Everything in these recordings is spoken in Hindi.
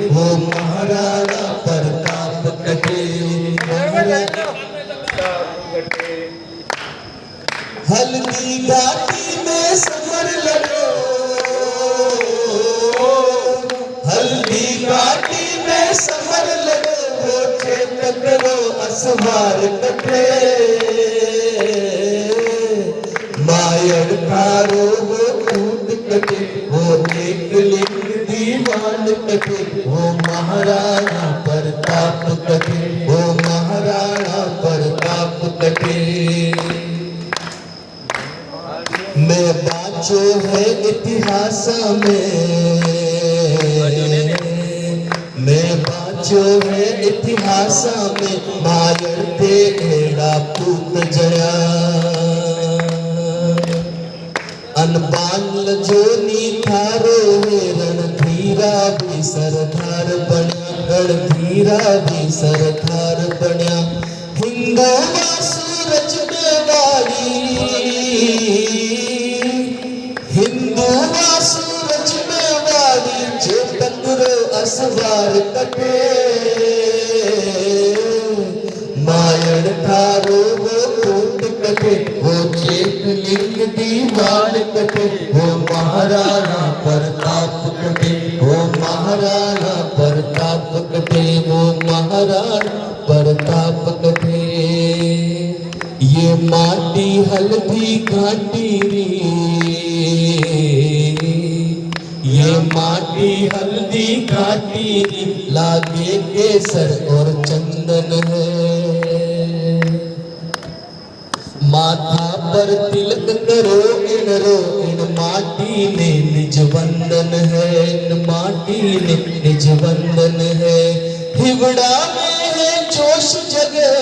वो महाराणा प्रताप कटे। हल्दी घाटी में समर लड़ो, हल्दी घाटी में समर लड़ो, वो चेत करो असवार कटे। मायड़ खारो वो टूट कटे, वो एक लिंग दीवान कटे, वो महाराणा प्रताप कटे, वो महाराणा प्रताप कटे। मैं बाँचो है इतिहास में, मैं बाँचो है इतिहास में, मायड़ ते एड़ा पूत जया। अनबान जोनी थारो है रणधीरा भी सरदार बन्या, रणधीरा भी सरदार बन्या। हिंदुआ सूरज में वाली, हिंदुआ सूरज में वाली, चेतन रो असवार कटे। मायड़ थारो वो टूट कटे, वो चेत लिंग दीवान कटे, वो महाराणा प्रताप कटे, वो महाराणा प्रताप कटे, वो महाराणा प्रताप कटे। ये माटी हल्दी घाटी री, ये माटी हल्दी घाटी री, लागे केसर और चंदन है। माथा पर तिलक करो इन माटी ने निज वंदन है, इन माटी ने निज वंदन है। हिवड़ा में है जोश जगे,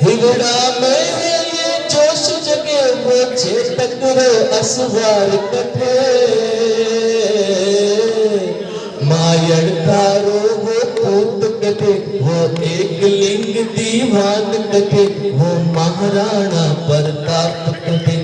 हिवड़ा में है ये जोश जगे, वो चेतक रो असवार कटे। मायड़ थारो वो पूत कटे, वो एक लिंग दीवान कटे, वो महाराणा प्रताप कटे।